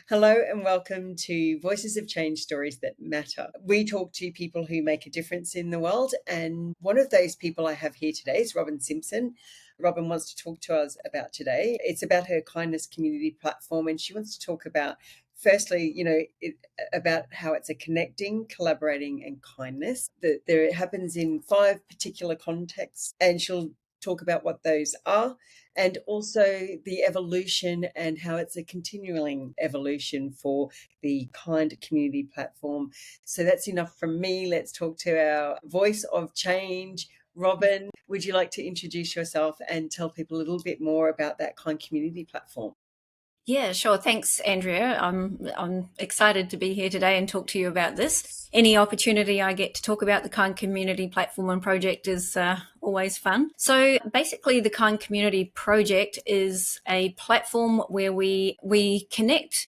Hello and welcome to Voices of Change Stories That Matter. We talk to people who make a difference in the world, and one of those people I have here today is Robyn Simpson. Robyn wants to talk to us about today. It's about her kindness community platform, and she wants to talk about firstly, about how it's a connecting, collaborating and kindness. That there happens in 5 particular contexts, and she'll talk about what those are, and also the evolution and how it's a continuing evolution for the kind community platform. So that's enough from me. Let's talk to our voice of change. Robyn, would you like to introduce yourself and tell people a little bit more about that kind community platform? Yeah, sure. Thanks, Andrea. I'm excited to be here today and talk to you about this. Any opportunity I get to talk about the Kind Community Platform and Project is always fun. So basically, the Kind Community Project is a platform where we connect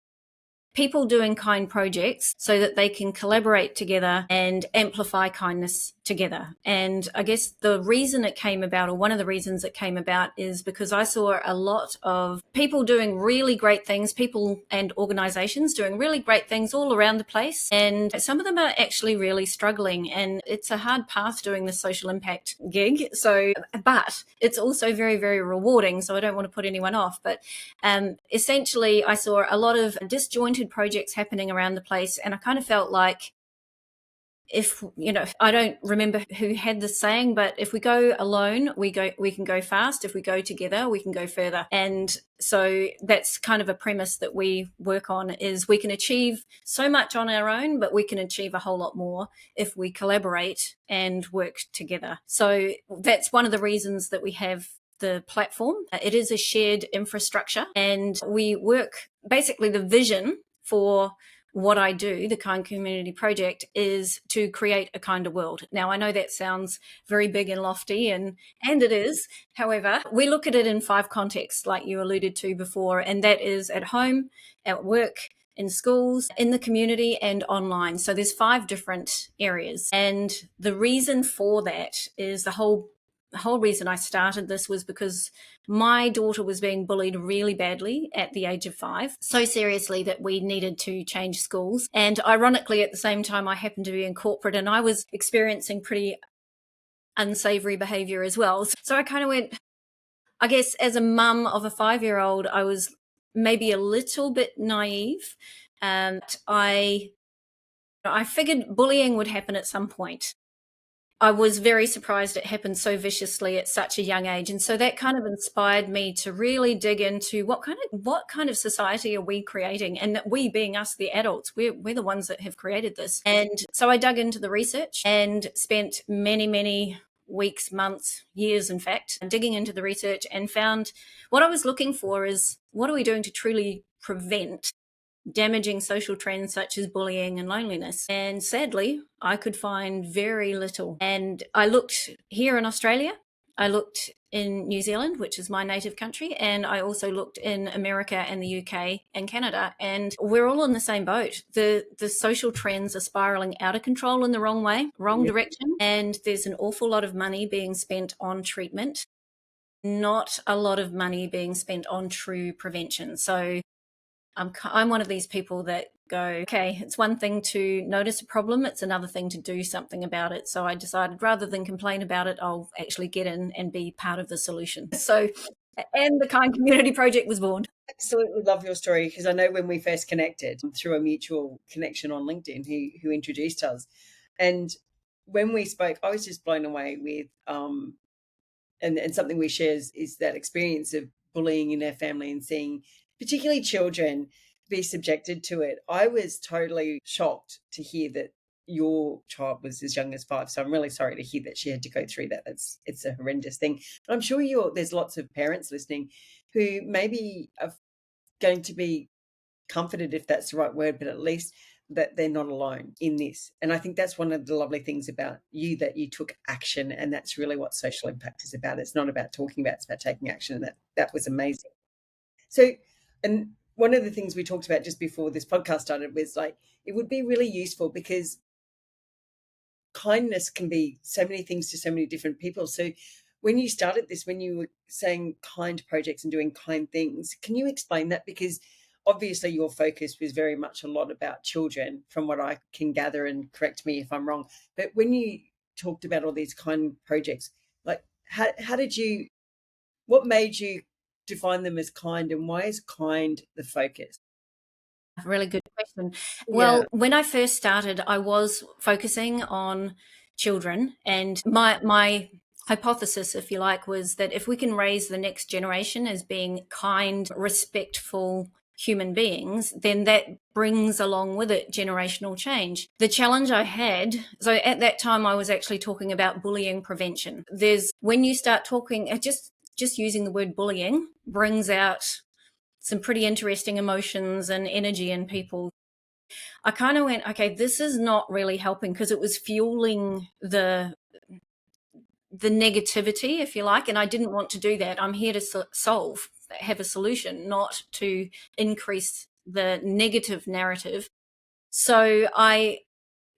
people doing kind projects so that they can collaborate together and amplify kindness together. And I guess the reason it came about, or one of the reasons it came about, is because I saw a lot of people doing really great things, people and organizations doing really great things all around the place. And some of them are actually really struggling. And it's a hard path doing this social impact gig. So, but it's also very, very rewarding. So I don't want to put anyone off. But essentially, I saw a lot of disjointed projects happening around the place, and I kind of felt like I don't remember who had the saying, but if we go alone, we can go fast. If we go together, we can go further. And so that's kind of a premise that we work on, is we can achieve so much on our own, but we can achieve a whole lot more if we collaborate and work together. So that's one of the reasons that we have the platform. It is a shared infrastructure, and we work, basically the vision for what I do, the Kind Community Project, is to create a kinder world. Now, I know that sounds very big and lofty, and it is. However, we look at it in 5 contexts, like you alluded to before, and that is at home, at work, in schools, in the community, and online. So there's 5 different areas. And the reason for that is the whole reason I started this was because my daughter was being bullied really badly at the age of 5, so seriously that we needed to change schools. And ironically, at the same time, I happened to be in corporate and I was experiencing pretty unsavory behavior as well. So I kind of went, I guess as a mum of a 5-year-old, I was maybe a little bit naive. And I figured bullying would happen at some point. I was very surprised it happened so viciously at such a young age. And so that kind of inspired me to really dig into what kind of society are we creating? And that we, being us, the adults, we're the ones that have created this. And so I dug into the research and spent many, many weeks, months, years, in fact, digging into the research, and found what I was looking for is, what are we doing to truly prevent damaging social trends such as bullying and loneliness? And sadly, I could find very little. And I looked here in Australia, I looked in New Zealand, which is my native country, and I also looked in America and the UK and Canada, and we're all in the same boat. The social trends are spiraling out of control in the wrong way, wrong direction, and there's an awful lot of money being spent on treatment, not a lot of money being spent on true prevention. So I'm one of these people that go, okay, it's one thing to notice a problem, it's another thing to do something about it. So I decided, rather than complain about it, I'll actually get in and be part of the solution. So, and the Kind Community Project was born. Absolutely love your story, because I know when we first connected through a mutual connection on LinkedIn, who introduced us, and when we spoke, I was just blown away with and something we share is that experience of bullying in our family and seeing particularly children be subjected to it. I was totally shocked to hear that your child was as young as 5. So I'm really sorry to hear that she had to go through that. It's a horrendous thing. I'm sure there's lots of parents listening who maybe are going to be comforted, if that's the right word, but at least that they're not alone in this. And I think that's one of the lovely things about you, that you took action, and that's really what social impact is about. It's not about talking about, it's about taking action, and that was amazing. So, and one of the things we talked about just before this podcast started was like, it would be really useful, because kindness can be so many things to so many different people. So when you started this, when you were saying kind projects and doing kind things, can you explain that? Because obviously your focus was very much a lot about children, from what I can gather, and correct me if I'm wrong. But when you talked about all these kind projects, like how did you, what made you define them as kind, and why is kind the focus? Really good question. Yeah. Well, when I first started, I was focusing on children, and my hypothesis, if you like, was that if we can raise the next generation as being kind, respectful human beings, then that brings along with it generational change. The challenge I had, so at that time I was actually talking about bullying prevention. There's when you start talking, just using the word bullying brings out some pretty interesting emotions and energy in people. I kind of went, okay, this is not really helping, because it was fueling the negativity, if you like, and I didn't want to do that. I'm here to have a solution, not to increase the negative narrative. So I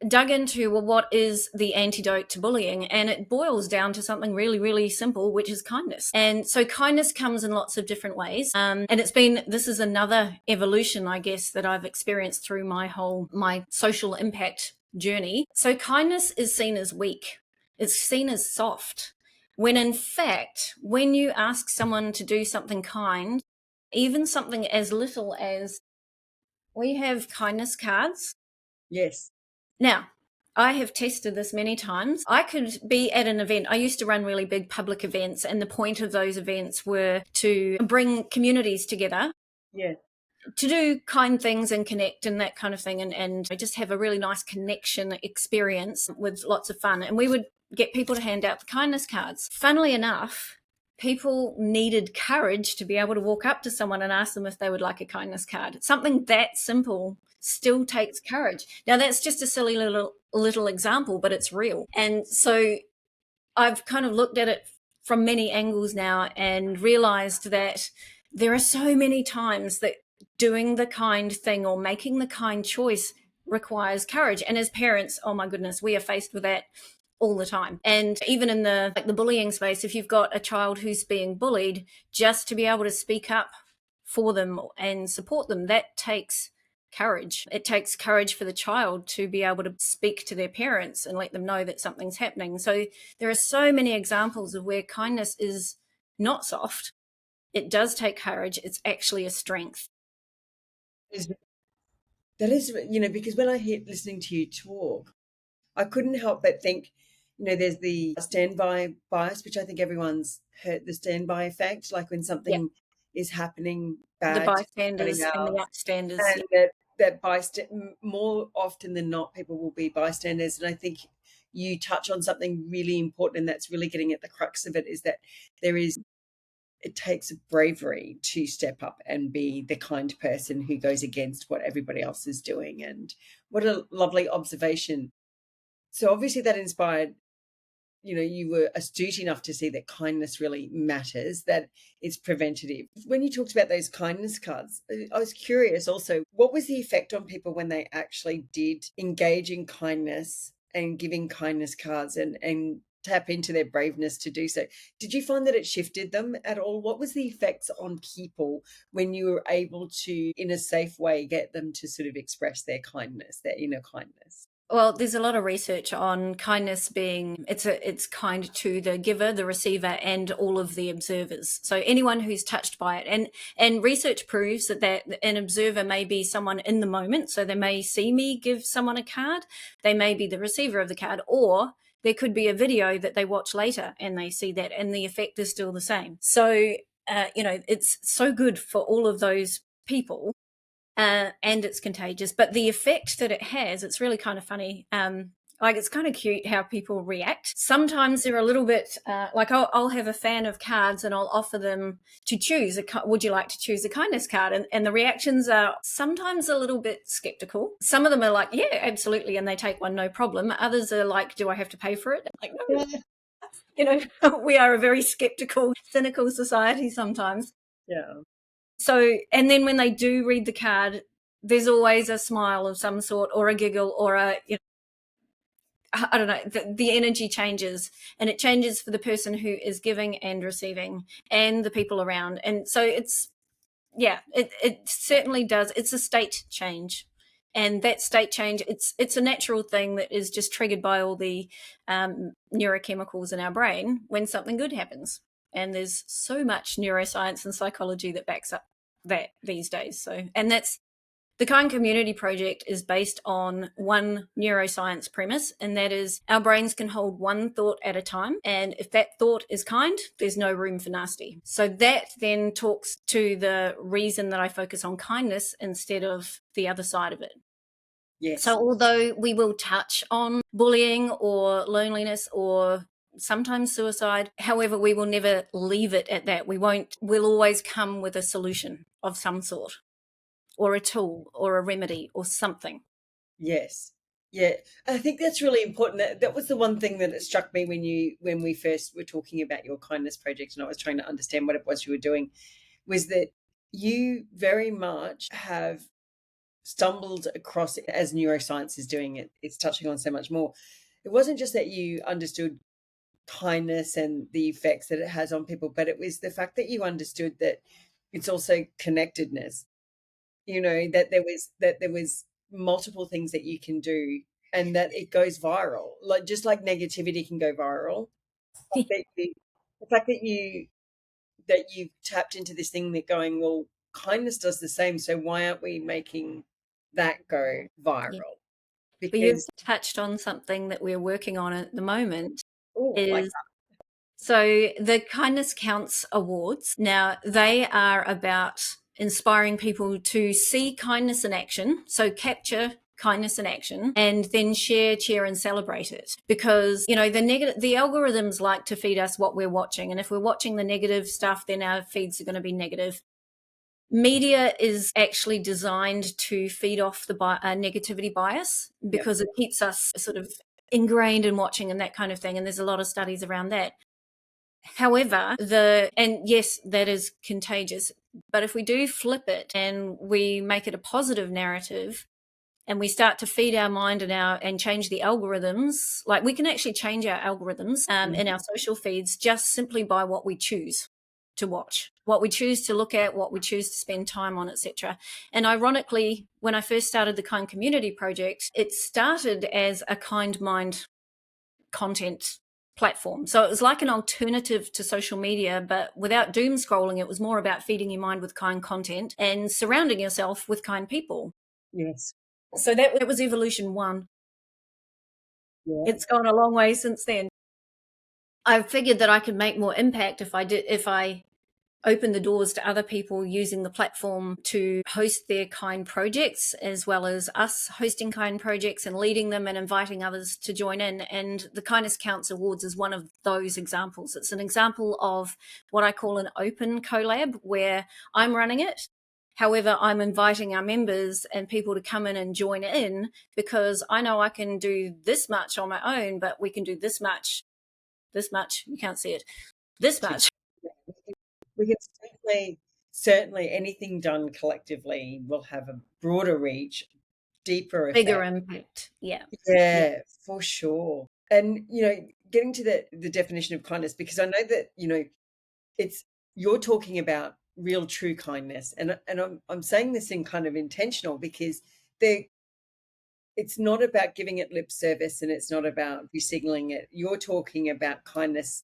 dug into, well, what is the antidote to bullying? And it boils down to something really, really simple, which is kindness. And so kindness comes in lots of different ways. And this is another evolution, I guess, that I've experienced through my social impact journey. So kindness is seen as weak. It's seen as soft. When in fact, when you ask someone to do something kind, even something as little as, we have kindness cards. Yes. Now, I have tested this many times. I could be at an event. I used to run really big public events, and the point of those events were to bring communities together Yeah. to do kind things and connect and that kind of thing. And I just have a really nice connection experience with lots of fun. And we would get people to hand out the kindness cards. Funnily enough, people needed courage to be able to walk up to someone and ask them if they would like a kindness card. Something that simple still takes courage. Now, that's just a silly little example, but it's real. And so I've kind of looked at it from many angles now and realized that there are so many times that doing the kind thing or making the kind choice requires courage. And as parents, oh my goodness, we are faced with that all the time. And even in the bullying space, if you've got a child who's being bullied, just to be able to speak up for them and support them, that takes courage. It takes courage for the child to be able to speak to their parents and let them know that something's happening. So there are so many examples of where kindness is not soft. It does take courage. It's actually a strength. That is, because when I hear listening to you talk, I couldn't help but think, there's the standby bias, which I think everyone's heard, the standby effect, like when Yeah. something is happening The bad to somebody bystanders and the else, upstanders. and that more often than not, people will be bystanders. And I think you touch on something really important, and that's really getting at the crux of it, is that it takes bravery to step up and be the kind person who goes against what everybody else is doing. And what a lovely observation. So obviously that inspired, you were astute enough to see that kindness really matters, that it's preventative. When you talked about those kindness cards, I was curious also, what was the effect on people when they actually did engage in kindness and giving kindness cards and tap into their braveness to do so? Did you find that it shifted them at all? What was the effects on people when you were able to, in a safe way, get them to sort of express their kindness, their inner kindness? Well, there's a lot of research on kindness being it's kind to the giver, the receiver, and all of the observers. So anyone who's touched by it, and research proves that an observer may be someone in the moment. So they may see me give someone a card, they may be the receiver of the card, or there could be a video that they watch later and they see that, and the effect is still the same. So it's so good for all of those people. And it's contagious. But the effect that it has, it's really kind of funny. Like, it's kind of cute how people react. Sometimes they're a little bit like, I'll have a fan of cards and I'll offer them to choose. Would you like to choose a kindness card? And the reactions are sometimes a little bit skeptical. Some of them are like, yeah, absolutely. And they take one, no problem. Others are like, do I have to pay for it? Like, no. We are a very skeptical, cynical society sometimes. Yeah. So, and then when they do read the card, there's always a smile of some sort or a giggle or I don't know, the energy changes, and it changes for the person who is giving and receiving and the people around. And so Yeah, it certainly does. It's a state change. And that state change, it's a natural thing that is just triggered by all the neurochemicals in our brain when something good happens. And there's so much neuroscience and psychology that backs up that these days. So, and that's the Kind Community Project is based on one neuroscience premise, and that is our brains can hold one thought at a time. And if that thought is kind, there's no room for nasty. So that then talks to the reason that I focus on kindness instead of the other side of it. Yes. So although we will touch on bullying or loneliness or sometimes suicide, however, we will never leave it at that. We'll always come with a solution of some sort, or a tool or a remedy or something. Yes. Yeah. I think that's really important. That was the one thing that struck me when we first were talking about your kindness project and I was trying to understand what it was you were doing, was that you very much have stumbled across it as neuroscience is doing it. It's touching on so much more. It wasn't just that you understood kindness and the effects that it has on people, but it was the fact that you understood that it's also connectedness. That there was multiple things that you can do and that it goes viral. Like just like negativity can go viral. That you, the fact that you tapped into this thing that going, well, kindness does the same. So why aren't we making that go Yeah. viral? But you've Because touched on something that we're working on at the moment like is so the Kindness Counts Awards. Now, they are about inspiring people to see kindness in action, so capture kindness in action and then share, cheer and celebrate it, because the algorithms like to feed us what we're watching, and if we're watching the negative stuff then our feeds are going to be negative. Media is actually designed to feed off the negativity bias because it keeps us sort of ingrained in watching and that kind of thing, and there's a lot of studies around that. However, and yes, that is contagious, but if we do flip it and we make it a positive narrative and we start to feed our mind and change the algorithms, like we can actually change our algorithms in our social feeds just simply by what we choose to watch, what we choose to look at, what we choose to spend time on, etc. And ironically, when I first started the Kind Community Project, it started as a Kind Mind content platform. So it was like an alternative to social media, but without doom scrolling. It was more about feeding your mind with kind content and surrounding yourself with kind people. yes. So that was evolution one. Yeah. It's gone a long way since then. I figured that I could make more impact if I open the doors to other people using the platform to host their kind projects, as well as us hosting kind projects and leading them and inviting others to join in. And the Kindness Counts Awards is one of those examples. It's an example of what I call an open collab, where I'm running it. However, I'm inviting our members and people to come in and join in, because I know I can do this much on my own, but we can do this much, you can't see it, this much. We can certainly anything done collectively will have a broader reach, deeper Bigger effect. impact. Yeah. Yeah, for sure. And getting to the definition of kindness, because I know that it's you're talking about real true kindness, and I'm saying this in kind of intentional because it's not about giving it lip service and it's not about signaling it. You're talking about kindness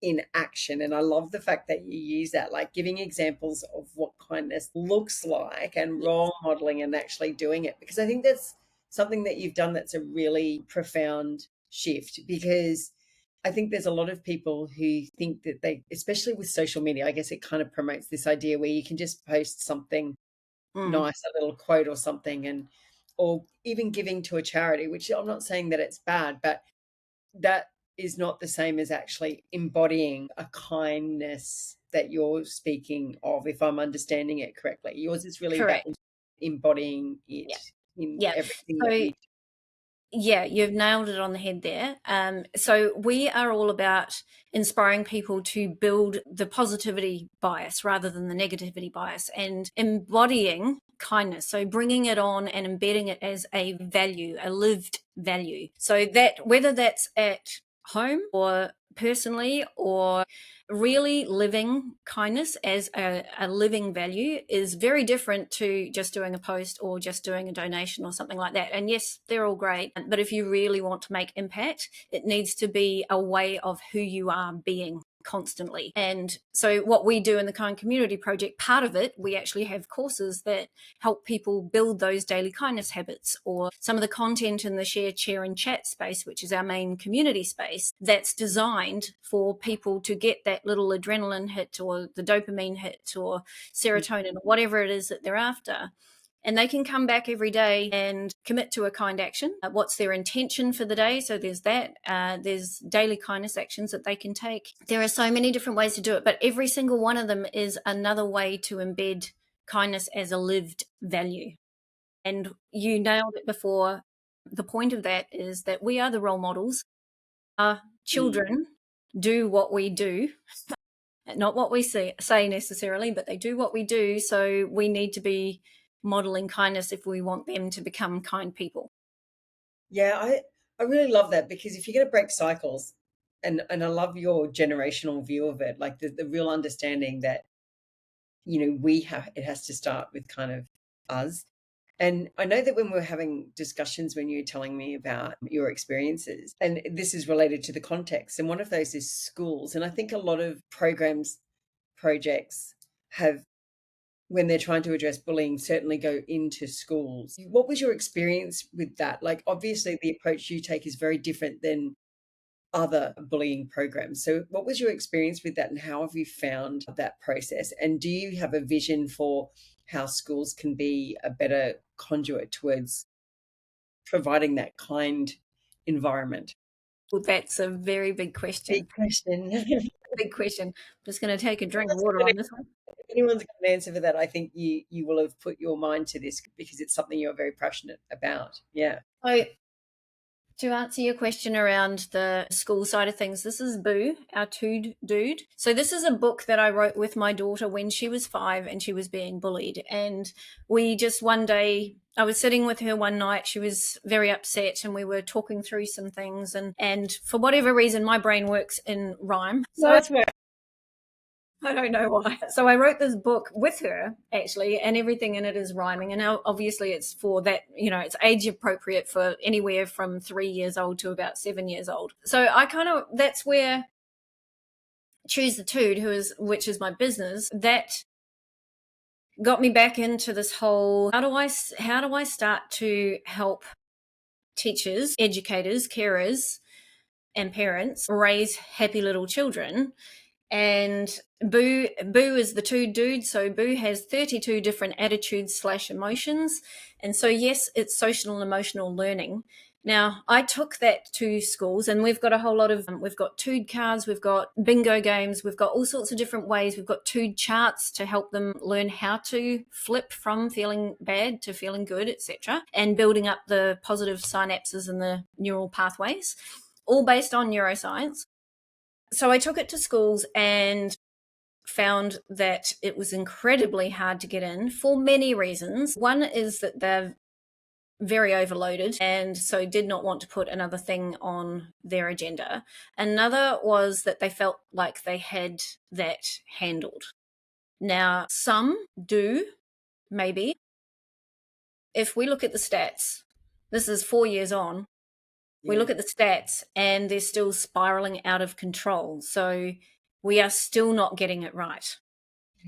in action. And I love the fact that you use that, like giving examples of what kindness looks like and role modeling and actually doing it. Because I think that's something that you've done that's a really profound shift. Because I think there's a lot of people who think that especially with social media, I guess it kind of promotes this idea where you can just post something nice, a little quote or something, or even giving to a charity, which I'm not saying that it's bad, but that is not the same as actually embodying a kindness that you're speaking of, if I'm understanding it correctly. Yours is really about Correct. embodying it Yeah. in Yeah. everything that So you do. yeah, you've nailed it on the head there. So we are all about inspiring people to build the positivity bias rather than the negativity bias, and embodying kindness. So bringing it on and embedding it as a value, a lived value. So that whether that's at home or personally, or really living kindness as a living value is very different to just doing a post or just doing a donation or something like that. And yes, they're all great, but if you really want to make impact, it needs to be a way of who you are being constantly. And so what we do in the Kind Community Project, part of it, we actually have courses that help people build those daily kindness habits, or some of the content in the share and chat space, which is our main community space, that's designed for people to get that little adrenaline hit or the dopamine hit or serotonin or whatever it is that they're after. And they can come back every day and commit to a kind action. What's their intention for the day? So there's that. There's daily kindness actions that they can take. There are so many different ways to do it, but every single one of them is another way to embed kindness as a lived value. And you nailed it before. The point of that is that we are the role models. Our children do what we do. Not what we say necessarily, but they do what we do. So we need to be modeling kindness if we want them to become kind people. Yeah, I really love that, because if you're going to break cycles, and I love your generational view of it, like the real understanding that, it has to start with kind of us. And I know that when we're having discussions, when you're telling me about your experiences, and this is related to the context, and one of those is schools. And I think a lot of projects have, when they're trying to address bullying, certainly go into schools. What was your experience with that? Like, obviously, the approach you take is very different than other bullying programs. So, what was your experience with that, and how have you found that process? And do you have a vision for how schools can be a better conduit towards providing that kind environment? Well, that's a very big question. Big question. Big question. I'm just going to take a drink of Anyone's water got on this one. If anyone's got an answer for that, I think you will have put your mind to this, because it's something you're very passionate about. Yeah. So, to answer your question around the school side of things, this is Boo, our Tude dude. So this is a book that I wrote with my daughter when she was 5 and she was being bullied. And we just one day, I was sitting with her one night, she was very upset, and we were talking through some things. And for whatever reason, my brain works in rhyme. So Nice work. I don't know why. So I wrote this book with her, actually, and everything in it is rhyming. And now, obviously, it's for that, it's age appropriate for anywhere from 3 years old to about 7 years old. So that's where Choose the Tude, which is my business, that got me back into this whole, how do I start to help teachers, educators, carers, and parents raise happy little children. And Boo is the Tude dude. So Boo has 32 different attitudes / emotions. And so, yes, it's social and emotional learning. Now, I took that to schools, and we've got a whole lot of, we've got Tude cards, we've got bingo games, we've got all sorts of different ways. We've got Tude charts to help them learn how to flip from feeling bad to feeling good, etc., and building up the positive synapses and the neural pathways, all based on neuroscience. So I took it to schools and found that it was incredibly hard to get in for many reasons. One is that they're very overloaded and so did not want to put another thing on their agenda. Another was that they felt like they had that handled. Now, some do, maybe. If we look at the stats, this is 4 years on, we look at the stats and they're still spiraling out of control. So we are still not getting it right.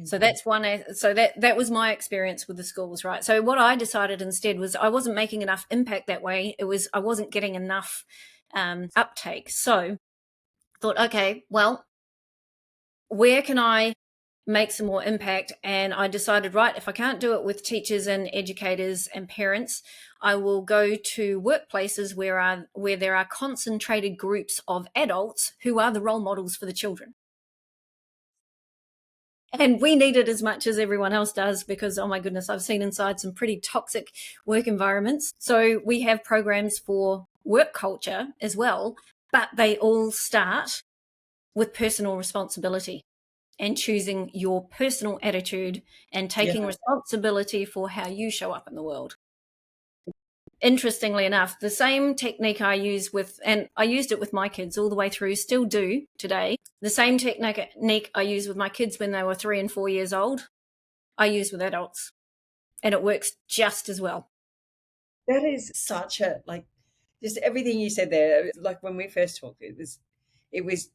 So that's one. So that was my experience with the schools, right? So what I decided instead was I wasn't making enough impact that way. I wasn't getting enough uptake. So I thought, okay, well, where can I make some more impact? And I decided, right, if I can't do it with teachers and educators and parents, I will go to workplaces where there are concentrated groups of adults who are the role models for the children. And we need it as much as everyone else does, because, oh my goodness, I've seen inside some pretty toxic work environments. So we have programs for work culture as well, but they all start with personal responsibility and choosing your personal attitude and taking responsibility for how you show up in the world. interestingly enough, the same technique I use with, and I used it with my kids all the way through, still do today. The same technique I use with my kids when they were 3 and 4 years old, I use with adults, and it works just as well. That is such a, like, just everything you said there. Like when we first talked, it was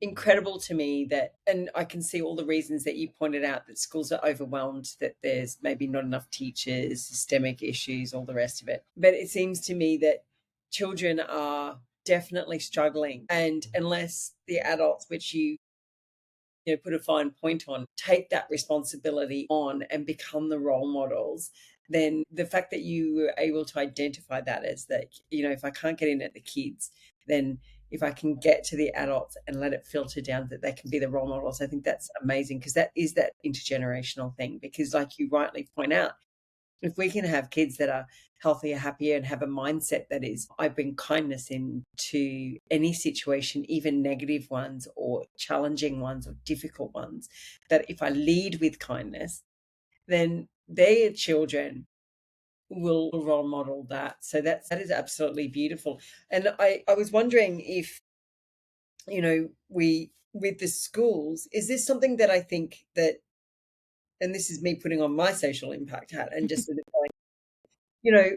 incredible to me that, and I can see all the reasons that you pointed out, that schools are overwhelmed, that there's maybe not enough teachers, systemic issues, all the rest of it. But it seems to me that children are definitely struggling, and unless the adults, which you know, put a fine point on, take that responsibility on and become the role models, then the fact that you were able to identify that as that, you know, if I can't get in at the kids, then if I can get to the adults and let it filter down that they can be the role models, I think that's amazing, because that is that intergenerational thing. Because like you rightly point out, if we can have kids that are healthier, happier, and have a mindset that is, I bring kindness into any situation, even negative ones or challenging ones or difficult ones, that if I lead with kindness, then their children will role model that. So that is absolutely beautiful. And I was wondering if, you know, we, with the schools, is this something that I think that, and this is me putting on my social impact hat and just sort of going, you know,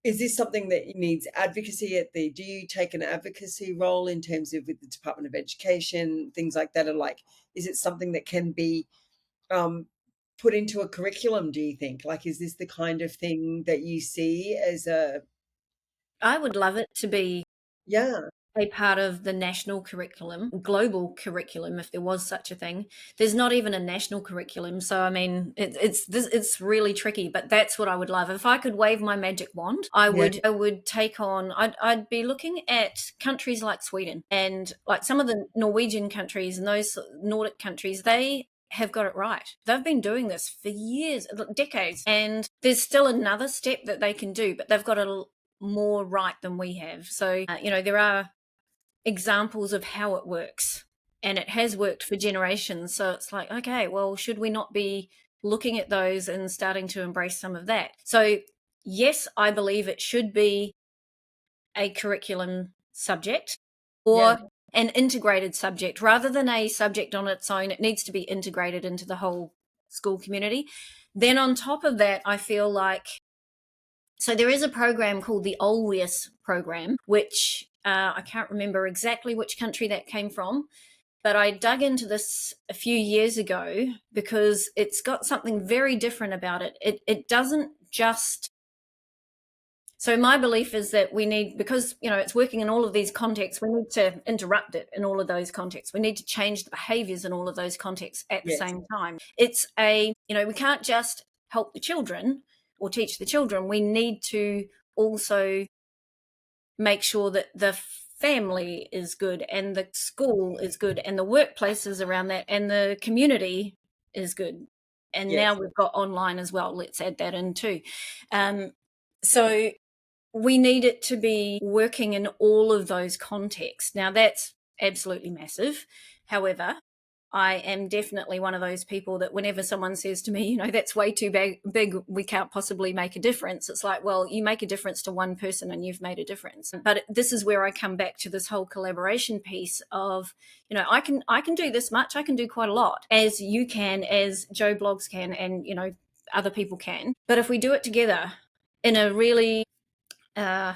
is this something that needs advocacy at the, do you take an advocacy role in terms of with the Department of Education, things like that? Are like, is it something that can be um, put into a curriculum, do you think? Like, is this the kind of thing that you see as a, I would love it to be yeah, a part of the national curriculum, global curriculum, if there was such a thing. There's not even a national curriculum, so I mean, it's really tricky. But that's what I would love. If I could wave my magic wand, yeah, I would take on. I'd be looking at countries like Sweden and like some of the Norwegian countries and those Nordic countries. They have got it right. They've been doing this for years, decades, and there's still another step that they can do, but they've got a more right than we have. So, you know, there are examples of how it works, and it has worked for generations. So it's like, okay, well, should we not be looking at those and starting to embrace some of that? So yes, I believe it should be a curriculum subject, yeah, or an integrated subject rather than a subject on its own. It needs to be integrated into the whole school community. Then on top of that, I feel like, so there is a program called the Always program, which I can't remember exactly which country that came from, but I dug into this a few years ago because it's got something very different about it. It doesn't just, so my belief is that we need, because you know it's working in all of these contexts, we need to interrupt it in all of those contexts. We need to change the behaviors in all of those contexts at the yes, same time. It's a, you know, we can't just help the children or teach the children. We need to also make sure that the family is good and the school is good and the workplaces around that and the community is good. And now yes, we've got online as well. Let's add that in too. Um, so we need it to be working in all of those contexts. Now, that's absolutely massive. However, I am definitely one of those people that whenever someone says to me, you know, that's way too big, we can't possibly make a difference. It's like, well, you make a difference to one person and you've made a difference. But this is where I come back to this whole collaboration piece of, you know, I can do this much, I can do quite a lot, as you can, as Joe Blogs can, and, you know, other people can. But if we do it together in a really uh,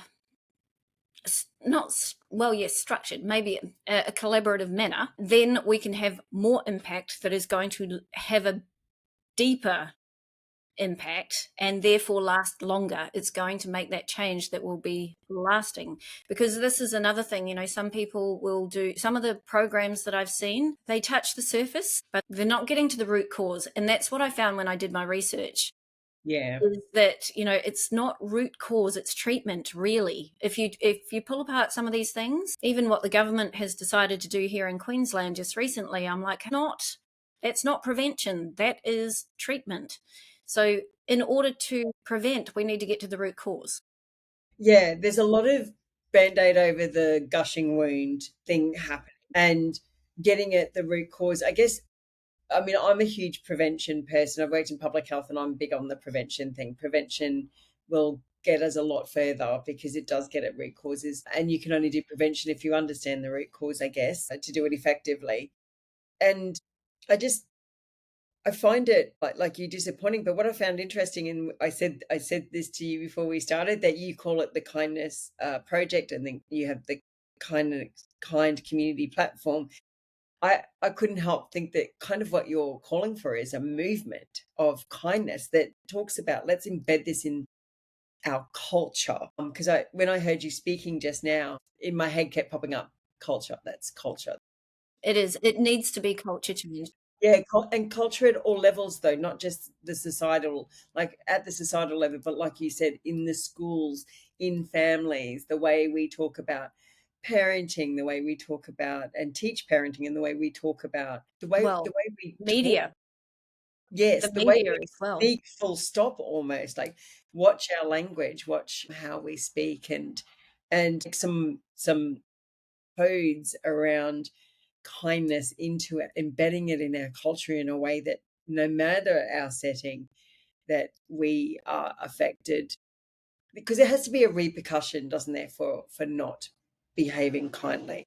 not well, yes, structured, maybe a collaborative manner, then we can have more impact that is going to have a deeper impact and therefore last longer. It's going to make that change that will be lasting. Because this is another thing, you know, some people will do some of the programs that I've seen, they touch the surface, but they're not getting to the root cause. And that's what I found when I did my research, yeah, is that, you know, it's not root cause, it's treatment. Really, if you pull apart some of these things, even what the government has decided to do here in Queensland just recently, I'm like, not, that's not prevention, that is treatment. So in order to prevent, we need to get to the root cause. yeah. There's a lot of band-aid over the gushing wound thing happening, and getting at the root cause, I guess. I mean, I'm a huge prevention person. I've worked in public health and I'm big on the prevention thing. Prevention will get us a lot further, because it does get at root causes, and you can only do prevention if you understand the root cause, I guess, to do it effectively. And I just I find it like you disappointing, but what I found interesting, and I said this to you before we started, that you call it the kindness project, and then you have the kind community platform. I couldn't help think that kind of what you're calling for is a movement of kindness that talks about, let's embed this in our culture. Because I when I heard you speaking just now, in my head kept popping up culture. That's culture. It is. It needs to be culture change. Yeah, and culture at all levels, though, not just the societal, like at the societal level, but like you said, in the schools, in families, the way we talk about parenting, the way we talk about and teach parenting, and the way we talk about the Well, way we talk. media, Yes, the the way media we as well. speak, full stop, almost like watch our language, watch how we speak, and some codes around kindness into it, embedding it in our culture in a way that no matter our setting, that we are affected, because there has to be a repercussion, doesn't there, for not behaving kindly.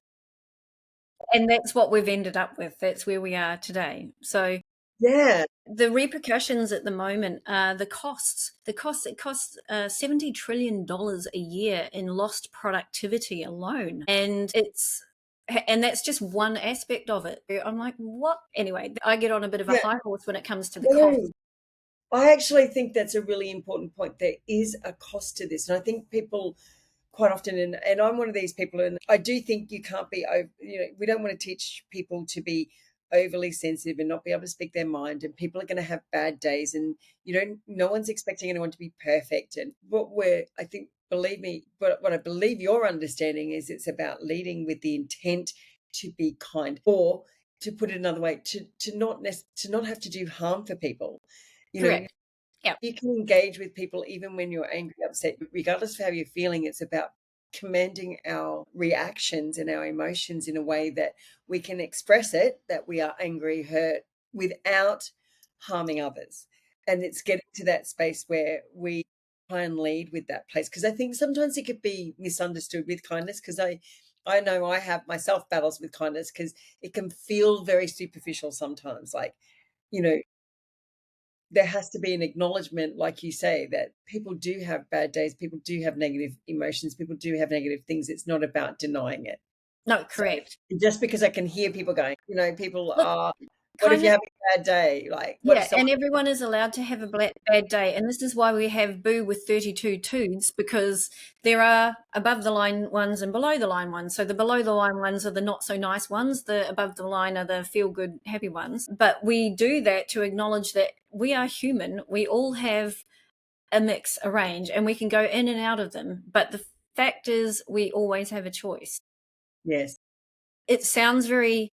And that's what we've ended up with. That's where we are today. So Yeah, the repercussions at the moment are the costs. It costs $70 trillion a year in lost productivity alone, and that's just one aspect of it. I'm like, what? Anyway, I get on a bit of a yeah. high horse when it comes to the cost. No, I actually think that's a really important point. There is a cost to this, and I think people quite often, and I'm one of these people, and I do think you can't be over, we don't want to teach people to be overly sensitive and not be able to speak their mind, and people are going to have bad days, and no one's expecting anyone to be perfect. And I think, believe me, what I believe your understanding is, it's about leading with the intent to be kind, or to put it another way, to not have to do harm for people. you know Correct. Yeah. you can engage with people even when you're angry, upset, regardless of how you're feeling. It's about commanding our reactions and our emotions in a way that we can express it, that we are angry, hurt, without harming others. And it's getting to that space where we try and lead with that place. Because I think sometimes it could be misunderstood with kindness, because I know I have myself battles with kindness, because it can feel very superficial sometimes. Like, you know, there has to be an acknowledgement, like you say, that people do have bad days, people do have negative emotions, people do have negative things. It's not about denying it. No, So correct. just because I can hear people going, people Look, are, what if you kindness. have a bad day? Like, what if Yeah, someone, and everyone is allowed to have a bad day. And this is why we have Boo with 32 tudes, because there are above the line ones and below the line ones. So the below the line ones are the not so nice ones, the above the line are the feel good, happy ones. But we do that to acknowledge that we are human. We all have a mix, a range, and we can go in and out of them. But the fact is, we always have a choice. yes, It sounds very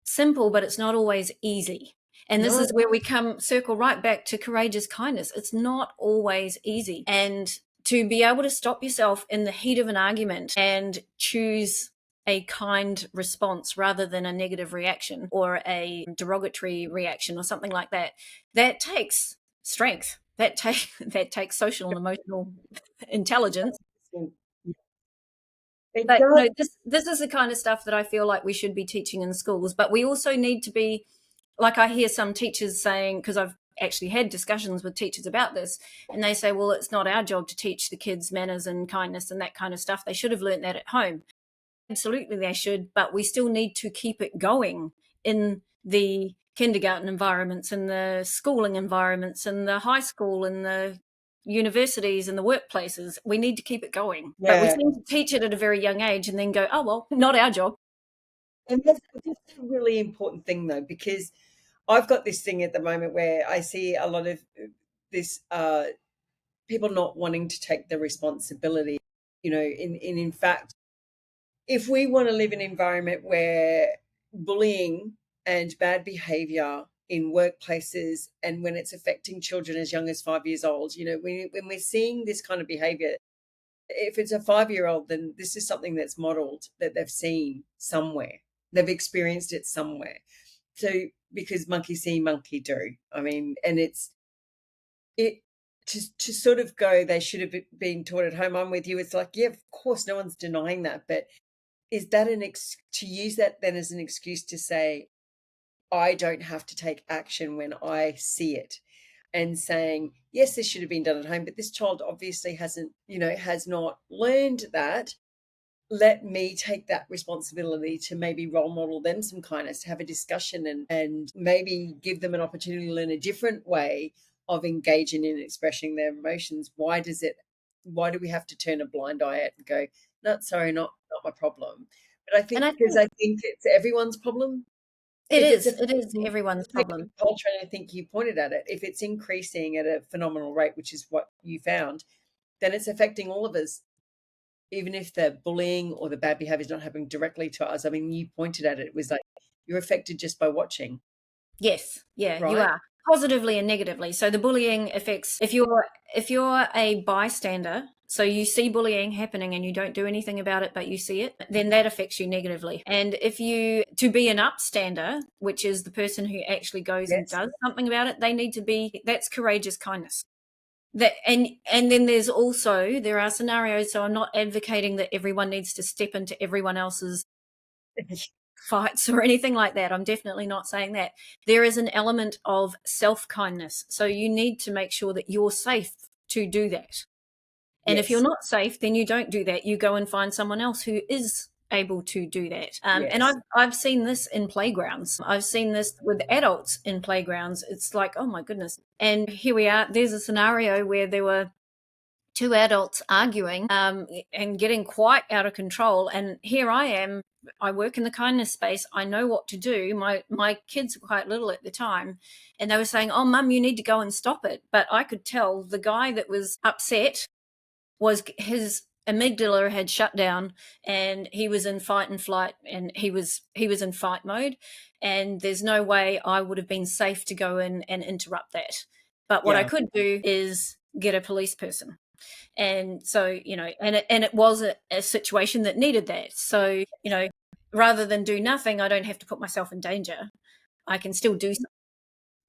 simple, but it's not always easy. And this no, is where we come circle right back to courageous kindness. It's not always easy. And to be able to stop yourself in the heat of an argument and choose a kind response rather than a negative reaction or a derogatory reaction or something like that, that takes strength. That takes social and emotional intelligence. it But does. this is the kind of stuff that I feel like we should be teaching in schools. But we also need to be, like, I hear some teachers saying, because I've actually had discussions with teachers about this, and they say, well, it's not our job to teach the kids manners and kindness and that kind of stuff. They should have learned that at home. Absolutely, they should, but we still need to keep it going in the kindergarten environments and the schooling environments and the high school and the universities and the workplaces. We need to keep it going, but we Yeah. seem to teach it at a very young age and then go, oh well, not our job. And that's a really important thing, though, because I've got this thing at the moment where I see a lot of this people not wanting to take the responsibility. In fact, if we want to live in an environment where bullying and bad behavior in workplaces, and when it's affecting children as young as 5 years old, when we're seeing this kind of behavior, if it's a 5-year old, then this is something that's modeled, that they've seen somewhere, they've experienced it somewhere. So, because monkey see, monkey do. I mean, and it. to sort of go, they should have been taught at home. I'm with you. It's like, yeah, of course, no one's denying that. But is that to use that then as an excuse to say, I don't have to take action when I see it? And saying, yes, this should have been done at home, but this child obviously hasn't, has not learned that. Let me take that responsibility to maybe role model them some kindness, to have a discussion, and maybe give them an opportunity to learn a different way of engaging in expressing their emotions. Why do we have to turn a blind eye at and go, no, sorry, not my problem? But And I because think I think it's everyone's problem. it If it's is. It is everyone's affecting problem. culture, and I think you pointed at it, if it's increasing at a phenomenal rate, which is what you found, then it's affecting all of us, even if the bullying or the bad behavior is not happening directly to us. I mean, you pointed at it. It was like you're affected just by watching, Yes, yeah, you right? are, positively and negatively. So the bullying affects, if you're a bystander, so you see bullying happening and you don't do anything about it, but you see it, then that affects you negatively. And if you to be an upstander, which is the person who actually goes and Yes. does something about it, they need to be, that's courageous kindness. That and then there are scenarios, so I'm not advocating that everyone needs to step into everyone else's fights or anything like that. I'm definitely not saying that. There is an element of self kindness. So you need to make sure that you're safe to do that. And if you're Yes. not safe, then you don't do that. You go and find someone else who is able to do that. And Yes. I've seen this in playgrounds. I've seen this with adults in playgrounds. It's like, oh my goodness. And here we are. There's a scenario where there were two adults arguing and getting quite out of control. And here I am. I work in the kindness space. I know what to do. My kids were quite little at the time, and they were saying, "Oh, Mum, you need to go and stop it." But I could tell the guy that was upset was his amygdala had shut down, and he was in fight and flight, and he was in fight mode. And there's no way I would have been safe to go in and interrupt that. But what I Yeah. could do is get a police person. And so, and it was a situation that needed that. So, rather than do nothing, I don't have to put myself in danger. I can still do something.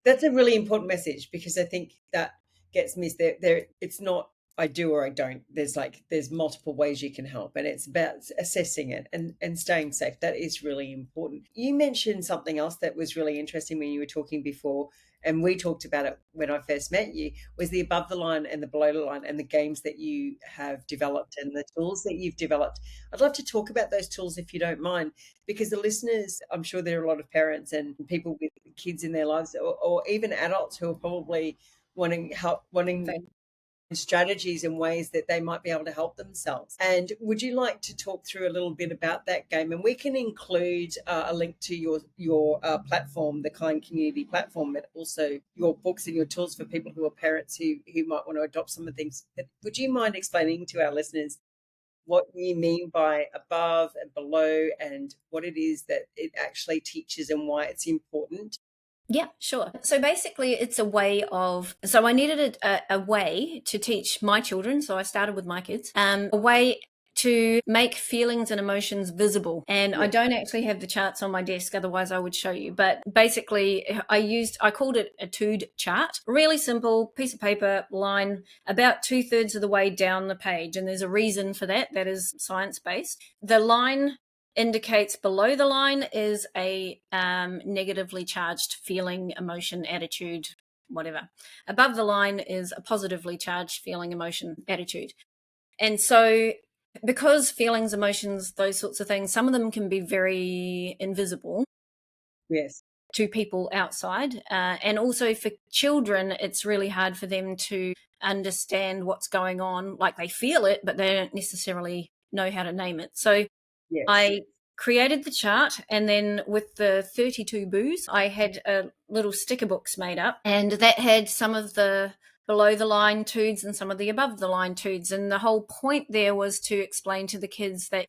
That's a really important message, because I think that gets missed. It's not I do or I don't. There's multiple ways you can help, and it's about assessing it and staying safe. That is really important. You mentioned something else that was really interesting when you were talking before, and we talked about it when I first met you, was the above the line and the below the line, and the games that you have developed and the tools that you've developed. I'd love to talk about those tools if you don't mind, because the listeners, I'm sure there are a lot of parents and people with kids in their lives, or even adults who are probably wanting strategies and ways that they might be able to help themselves. And would you like to talk through a little bit about that game? And we can include a link to your platform, the Kind Community platform, but also your books and your tools for people who are parents who might want to adopt some of the things. But would you mind explaining to our listeners what you mean by above and below, and what it is that it actually teaches and why it's important? Yeah, sure. So basically, it's a way of. So I needed a way to teach my children. So I started with my kids. A way to make feelings and emotions visible. And I Yeah. don't actually have the charts on my desk, otherwise I would show you. But basically, I called it a Tude chart. Really simple piece of paper, line about 2/3 of the way down the page. And there's a reason for that. That is science based. The line indicates below the line is a negatively charged feeling, emotion, attitude, whatever. Above the line is a positively charged feeling, emotion, attitude. And so, because feelings, emotions, those sorts of things, some of them can be very invisible Yes. to people outside. And also for children, it's really hard for them to understand what's going on. Like they feel it, but they don't necessarily know how to name it. So Yes. I created the chart, and then with the 32 boos, I had little sticker books made up, and that had some of the below the line tudes and some of the above the line tudes. And the whole point there was to explain to the kids that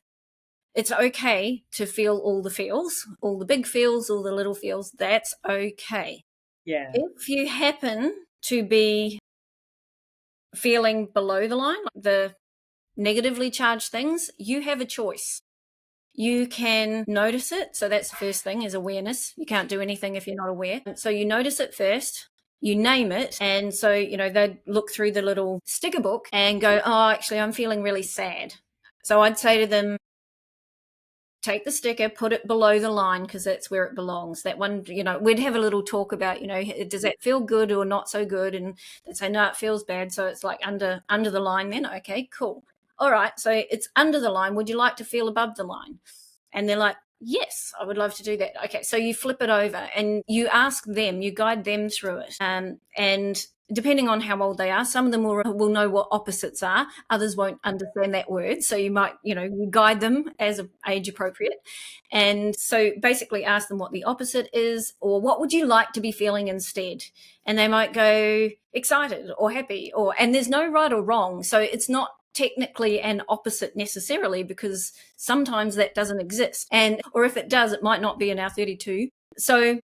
it's okay to feel all the feels, all the big feels, all the little feels. That's okay. Yeah. If you happen to be feeling below the line, like the negatively charged things, you have a choice. You can notice it. So that's the first thing, is awareness. You can't do anything if you're not aware. So you notice it first. you name it. And so, they'd look through the little sticker book and go, oh, actually, I'm feeling really sad. So I'd say to them, take the sticker, put it below the line because that's where it belongs. That one, we'd have a little talk about, does that feel good or not so good? And they'd say, no, it feels bad. So it's like under the line then. Okay, cool. All right. So it's under the line. Would you like to feel above the line? And they're like, yes, I would love to do that. Okay, so you flip it over and you ask them, you guide them through it. And depending on how old they are, some of them will know what opposites are. Others won't understand that word. So you might, you guide them as age appropriate. And so basically ask them what the opposite is, or what would you like to be feeling instead? And they might go excited or happy, and there's no right or wrong. So it's not technically an opposite necessarily, because sometimes that doesn't exist, or if it does, it might not be in our 32. So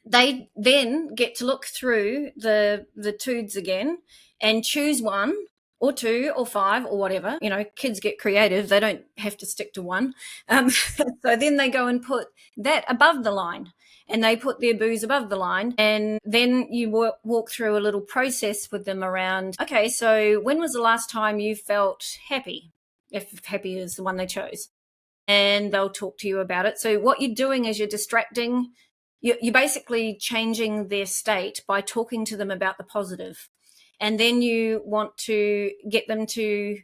they then get to look through the tudes again and choose one or two or five or whatever. Kids get creative, they don't have to stick to one. So then they go and put that above the line, and they put their booze above the line. And then you walk through a little process with them around, okay, so when was the last time you felt happy, if happy is the one they chose? And they'll talk to you about it. So what you're doing is you're distracting, you're basically changing their state by talking to them about the positive. And then you want to get them to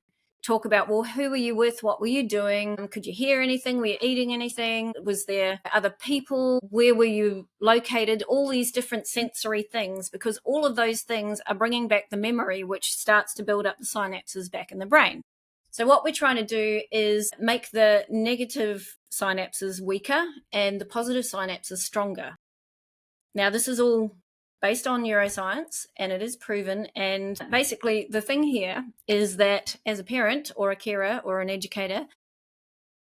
talk about, well, who were you with? What were you doing? Could you hear anything? Were you eating anything? Was there other people? Where were you located? All these different sensory things, because all of those things are bringing back the memory, which starts to build up the synapses back in the brain. So what we're trying to do is make the negative synapses weaker and the positive synapses stronger. Now, this is all based on neuroscience, and it is proven. And basically, the thing here is that as a parent or a carer or an educator,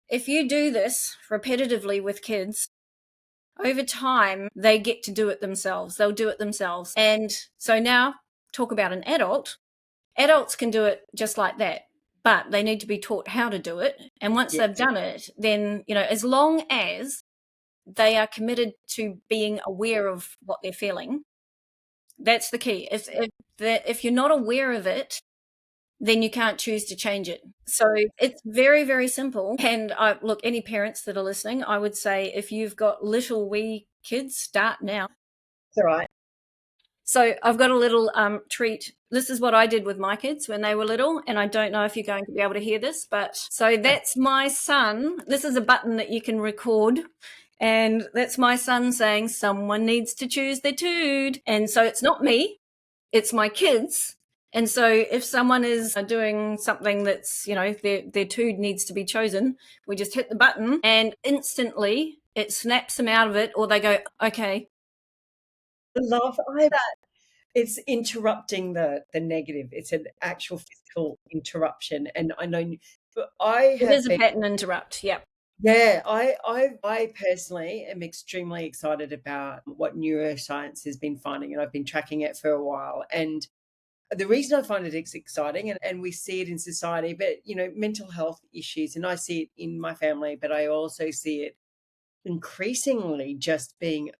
if you do this repetitively with kids, over time, they get to do it themselves. They'll do it themselves. And so now, talk about an adult. Adults can do it just like that, but they need to be taught how to do it. And once they've done it, then, as long as they are committed to being aware of what they're feeling, that's the key. If you're not aware of it, then you can't choose to change it. So it's very, very simple. And look, any parents that are listening, I would say if you've got little wee kids, start now. That's all right. So I've got a little treat. This is what I did with my kids when they were little, and I don't know if you're going to be able to hear this, but so that's my son. This is a button that you can record, and that's my son saying someone needs to choose their tude. And so it's not me, it's my kids. And so if someone is doing something that's, their tude needs to be chosen, we just hit the button and instantly it snaps them out of it, or they go, okay. Love that. It's interrupting the negative. It's an actual physical interruption. And I know, but It is a pattern interrupt. Yep. Yeah, I personally am extremely excited about what neuroscience has been finding, and I've been tracking it for a while. And the reason I find it exciting, and we see it in society, but mental health issues, and I see it in my family, but I also see it increasingly just being,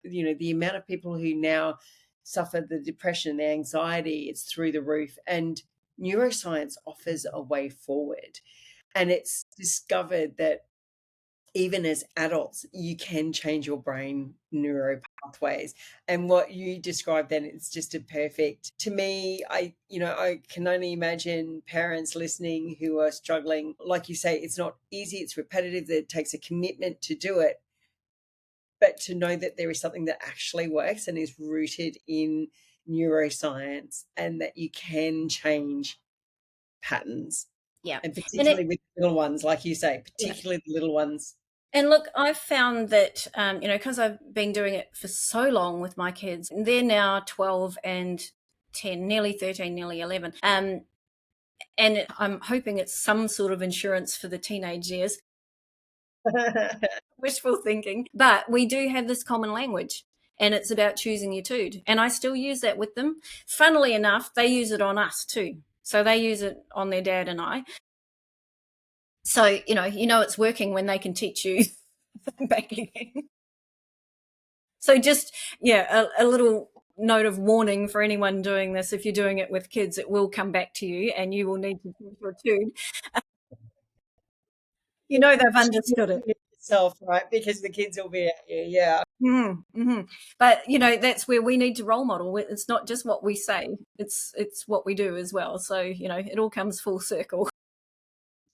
the amount of people who now suffer the depression, the anxiety, it's through the roof. And neuroscience offers a way forward. And it's discovered that even as adults, you can change your brain neuro pathways. And what you described then, it's just a perfect, to me, I can only imagine parents listening who are struggling. Like you say, it's not easy, it's repetitive, it takes a commitment to do it. But to know that there is something that actually works and is rooted in neuroscience, and that you can change patterns. Yeah. And particularly with little ones, like you say, particularly the little ones. And look, I've found that, because I've been doing it for so long with my kids, and they're now 12 and 10, nearly 13, nearly 11. And I'm hoping it's some sort of insurance for the teenage years. Wishful thinking. But we do have this common language, and it's about choosing your tude. And I still use that with them. Funnily enough, they use it on us too. So they use it on their dad and I. So, it's working when they can teach you back again. So just, a little note of warning for anyone doing this: if you're doing it with kids, it will come back to you, and you will need to choose your tune. You know they've understood it. Yourself, right? Because the kids will be at you. Yeah. Mm-hmm. But that's where we need to role model. It's not just what we say; it's what we do as well. So it all comes full circle.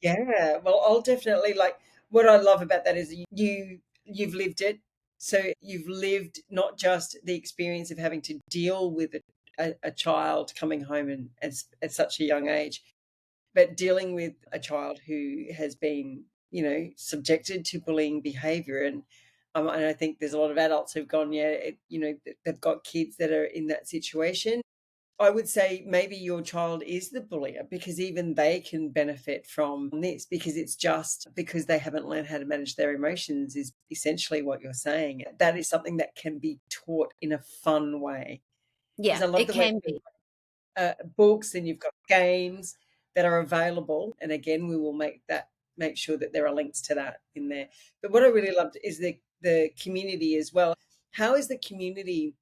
Yeah. Well, I'll definitely like what I love about that is you've lived it. So you've lived not just the experience of having to deal with a child coming home and at such a young age, but dealing with a child who has been, subjected to bullying behavior. And I think there's a lot of adults who've gone, yeah, they've got kids that are in that situation. I would say maybe your child is the bullier because even they can benefit from this because it's just because they haven't learned how to manage their emotions, is essentially what you're saying. That is something that can be taught in a fun way. Because Yeah, I love it the way can be. books and you've got games that are available. And again, we will make sure that there are links to that in there. But what I really loved is the community as well. How is the community?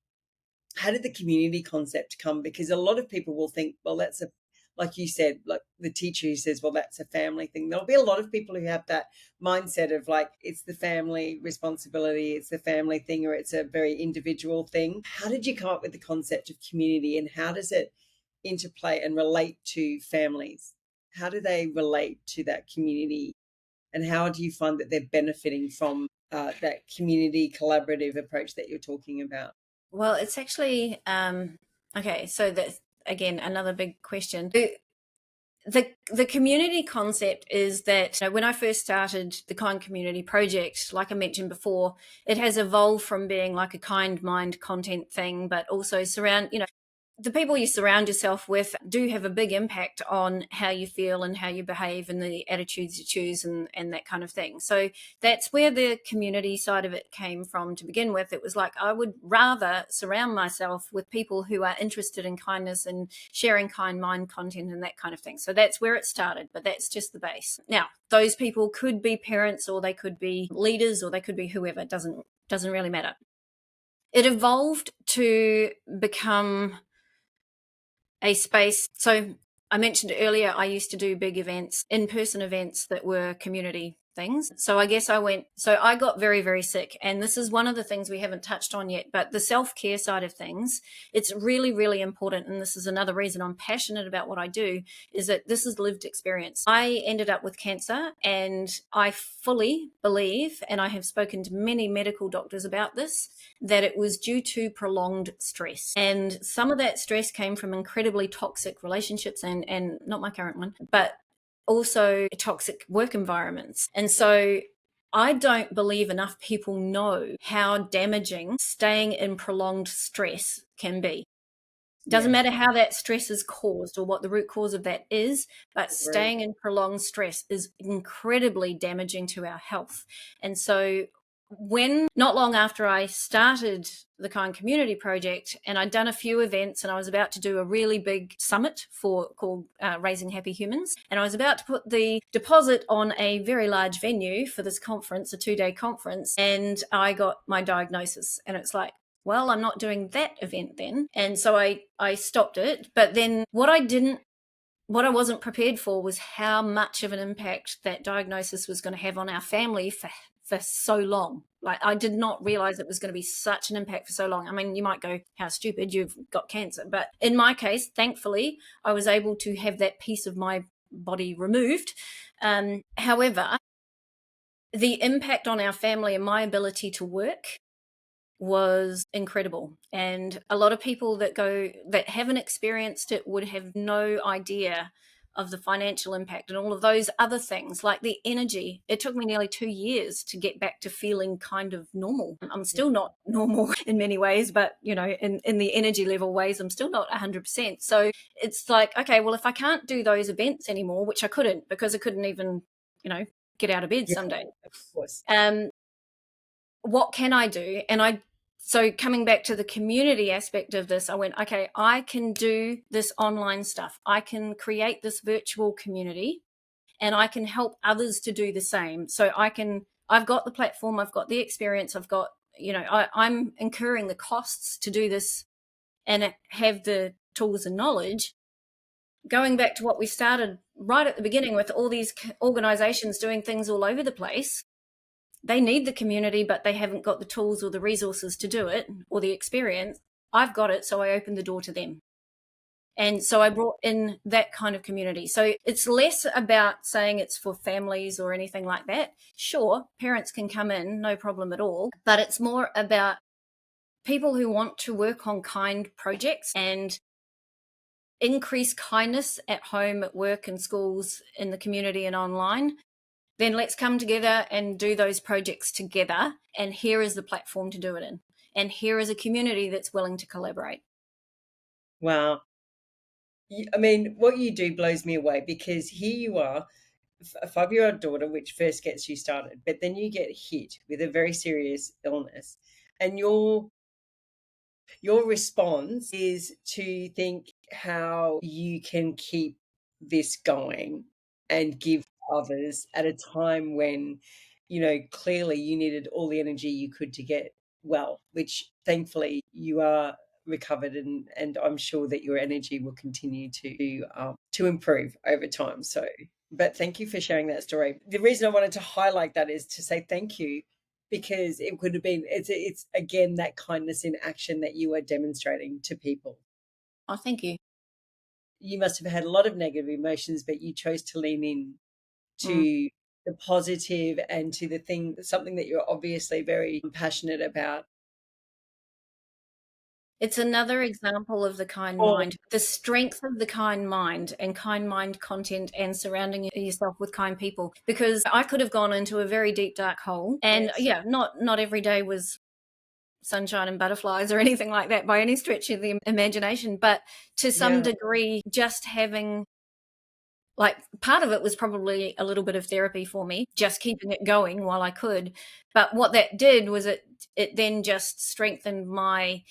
How did the community concept come? Because a lot of people will think, well, that's a, like you said, like the teacher who says, well, that's a family thing. There'll be a lot of people who have that mindset of like, it's the family responsibility, it's the family thing, or it's a very individual thing. How did you come up with the concept of community and how does it interplay and relate to families? How do they relate to that community? And how do you find that they're benefiting from that community collaborative approach that you're talking about? Well, it's actually okay. So that's again another big question. The community concept is that when I first started the Kind Community Project, like I mentioned before, it has evolved from being like a kind mind content thing, but also the people you surround yourself with do have a big impact on how you feel and how you behave and the attitudes you choose and that kind of thing. So that's where the community side of it came from to begin with. It was like I would rather surround myself with people who are interested in kindness and sharing kind mind content and that kind of thing. So that's where it started, but that's just the base. Now, those people could be parents or they could be leaders or they could be whoever. It doesn't really matter. It evolved to become a space. So I mentioned earlier, I used to do big events, in-person events that were community things. So I got very, very sick. And this is one of the things we haven't touched on yet, but the self-care side of things, it's really, really important. And this is another reason I'm passionate about what I do, is that this is lived experience. I ended up with cancer and I fully believe, and I have spoken to many medical doctors about this, that it was due to prolonged stress. And some of that stress came from incredibly toxic relationships and not my current one, but also toxic work environments. And so I don't believe enough people know how damaging staying in prolonged stress can be. Doesn't Yeah, matter how that stress is caused or what the root cause of that is, but great. staying in prolonged stress is incredibly damaging to our health. And so when not long after I started the Kind Community Project, and I'd done a few events, and I was about to do a really big summit called Raising Happy Humans, and I was about to put the deposit on a very large venue for this conference, a 2-day conference, and I got my diagnosis, and it's like, well, I'm not doing that event then. And so I stopped it. But then what I wasn't prepared for was how much of an impact that diagnosis was going to have on our family for so long. Like I did not realize it was going to be such an impact for so long. I mean, you might go, how stupid, you've got cancer. But in my case, thankfully, I was able to have that piece of my body removed. However, the impact on our family and my ability to work was incredible. And a lot of people that haven't experienced it would have no idea of the financial impact and all of those other things, like the energy. It took me nearly 2 years to get back to feeling kind of normal. I'm still not normal in many ways, but in the energy level ways, I'm still not 100%. So it's like, okay, well, if I can't do those events anymore, which I couldn't because I couldn't even, get out of bed Yeah, some days. of course. What can I do? So coming back to the community aspect of this, I went, okay, I can do this online stuff. I can create this virtual community and I can help others to do the same. So I've got the platform, I've got the experience, I'm incurring the costs to do this and have the tools and knowledge, going back to what we started right at the beginning with all these organizations doing things all over the place, they need the community, but they haven't got the tools or the resources to do it or the experience. I've got it, so I opened the door to them. And so I brought in that kind of community. So it's less about saying it's for families or anything like that. Sure, parents can come in, no problem at all. But it's more about people who want to work on kind projects and increase kindness at home, at work, and schools, in the community, and online. Then let's come together and do those projects together. And here is the platform to do it in. And here is a community that's willing to collaborate. Wow. I mean, what you do blows me away, because here you are, a 5-year-old daughter, which first gets you started, but then you get hit with a very serious illness, and your response is to think how you can keep this going and give others at a time when, clearly you needed all the energy you could to get well, which thankfully you are recovered, and I'm sure that your energy will continue to improve over time. So, but thank you for sharing that story. The reason I wanted to highlight that is to say thank you, because it could have been, it's again that kindness in action that you are demonstrating to people. Oh, thank you. You must have had a lot of negative emotions, but you chose to lean in Mm. to the positive and to the thing, something that you're obviously very passionate about. It's another example of the kind Or mind, the strength of the kind mind and kind mind content, and surrounding yourself with kind people. Because I could have gone into a very deep, dark hole. And yes, yeah, not every day was sunshine and butterflies or anything like that by any stretch of the imagination. But to some yeah, degree, just having, like, part of it was probably a little bit of therapy for me, just keeping it going while I could. But what that did was it then just strengthened my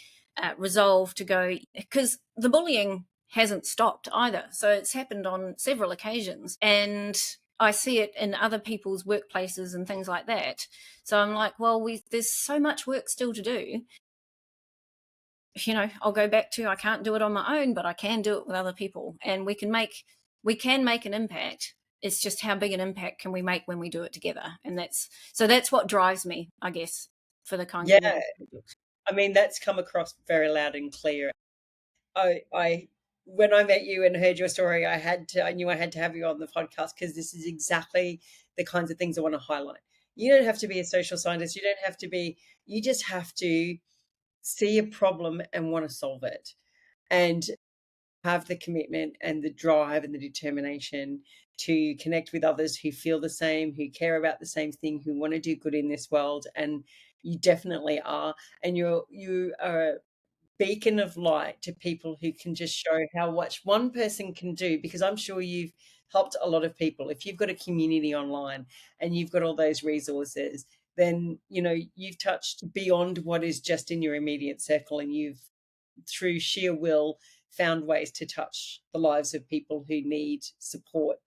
resolve to go, because the bullying hasn't stopped either. So it's happened on several occasions, and I see it in other people's workplaces and things like that. So I'm like, well, there's so much work still to do. I'll go back to, I can't do it on my own, but I can do it with other people, and we can make an impact. It's just how big an impact can we make when we do it together, and that's what drives me, I guess, for the kind yeah. community. I mean, that's come across very loud and clear. I when I met you and heard your story, I knew I had to have you on the podcast, because this is exactly the kinds of things I want to highlight. You don't have to be a social scientist. You don't have to be. You just have to see a problem and want to solve it, and have the commitment and the drive and the determination to connect with others who feel the same, who care about the same thing, who want to do good in this world. And you definitely are. And you are a beacon of light to people who can just show how much one person can do, because I'm sure you've helped a lot of people. If you've got a community online and you've got all those resources, then you've touched beyond what is just in your immediate circle, and you've, through sheer will, found ways to touch the lives of people who need support,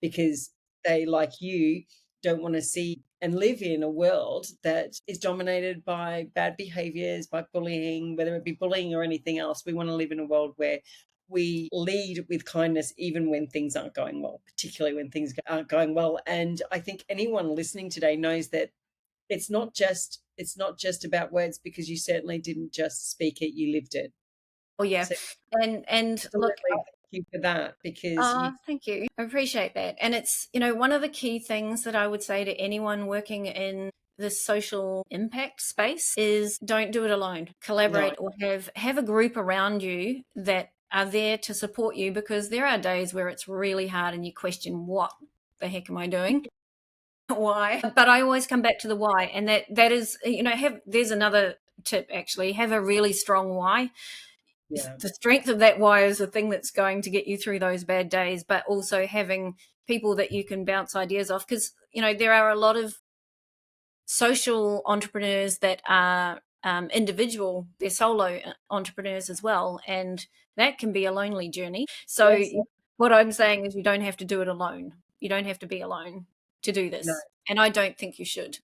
because they, like you, don't want to see and live in a world that is dominated by bad behaviors, by bullying, whether it be bullying or anything else. We want to live in a world where we lead with kindness, even when things aren't going well, particularly when things aren't going well. And I think anyone listening today knows that it's not just about words, because you certainly didn't just speak it, you lived it. Oh yeah. So And look, absolutely thank you for that, because you thank you. I appreciate that. And it's, one of the key things that I would say to anyone working in the social impact space is, don't do it alone. no, Collaborate, or have a group around you that are there to support you, because there are days where it's really hard and you question, what the heck am I doing? Why? But I always come back to the why. And that is, there's another tip, actually. Have a really strong why. yeah, The strength of that why is the thing that's going to get you through those bad days, but also having people that you can bounce ideas off, because there are a lot of social entrepreneurs that are individual, they're solo entrepreneurs as well, and that can be a lonely journey. So yes, what I'm saying is, you don't have to do it alone. You don't have to be alone to do no, this, and I don't think you should.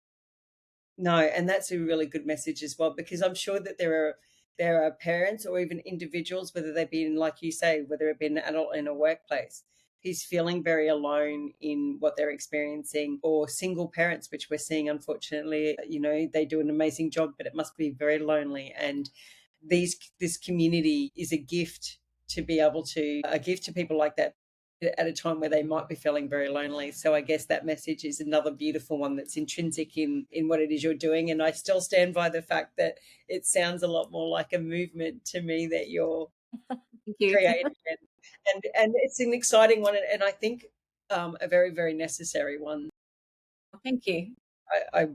no, and that's a really good message as well, because I'm sure that there are there are parents or even individuals, whether they be in, like you say, whether it be an adult in a workplace, who's feeling very alone in what they're experiencing, or single parents, which we're seeing, unfortunately, they do an amazing job, but it must be very lonely. And this community is a gift to be able to, a gift to people like that at a time where they might be feeling very lonely. So I guess that message is another beautiful one that's intrinsic in what it is you're doing. And I still stand by the fact that it sounds a lot more like a movement to me that you're Thank you. creating. And it's an exciting one, and I think a very, very necessary one. Thank you. I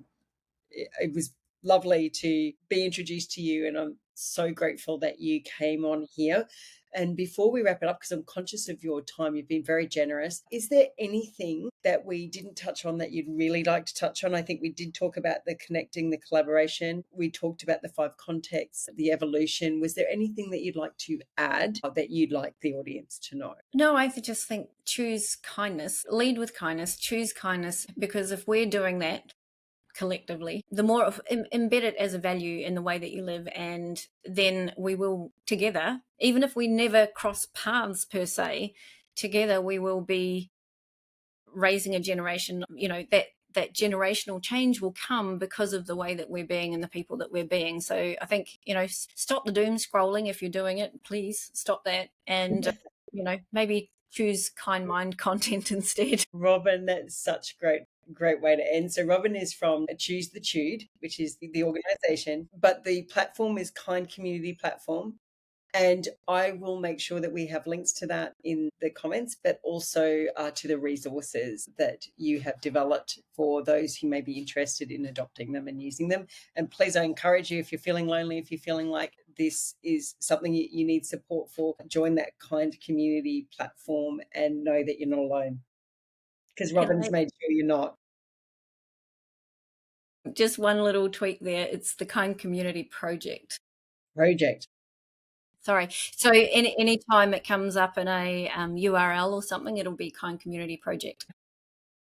it was lovely to be introduced to you, and I'm so grateful that you came on here. And before we wrap it up, because I'm conscious of your time, you've been very generous. Is there anything that we didn't touch on that you'd really like to touch on? I think we did talk about the connecting, the collaboration. We talked about the 5 contexts, the evolution. Was there anything that you'd like to add that you'd like the audience to know? No, I just think choose kindness, lead with kindness, choose kindness, because if we're doing that collectively, the more embed it as a value in the way that you live, and then we will together, even if we never cross paths per se, together we will be raising a generation, that generational change will come because of the way that we're being and the people that we're being. So I think, stop the doom scrolling. If you're doing it, please stop that, and maybe choose kind mind content instead. Robyn, that's such great way to end. So Robyn is from Choose the Tude, which is the organization, but the platform is Kind Community Platform. And I will make sure that we have links to that in the comments, but also to the resources that you have developed for those who may be interested in adopting them and using them. And please, I encourage you, if you're feeling lonely, if you're feeling like this is something you need support for, join that Kind Community Platform and know that you're not alone. Because Robyn's made sure you're not. Just one little tweak there. It's the Kind Community Project. Sorry. So any time it comes up in a URL or something, it'll be Kind Community Project.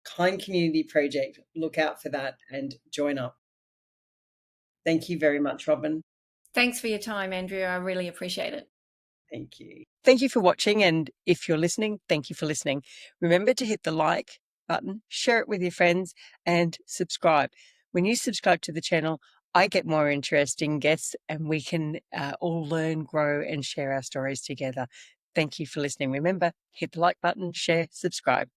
Kind Community Project. Look out for that and join up. Thank you very much, Robyn. Thanks for your time, Andrea. I really appreciate it. Thank you. Thank you for watching. And if you're listening, thank you for listening. Remember to hit the like button, share it with your friends, and subscribe. When you subscribe to the channel, I get more interesting guests, and we can all learn, grow, and share our stories together. Thank you for listening. Remember, hit the like button, share, subscribe.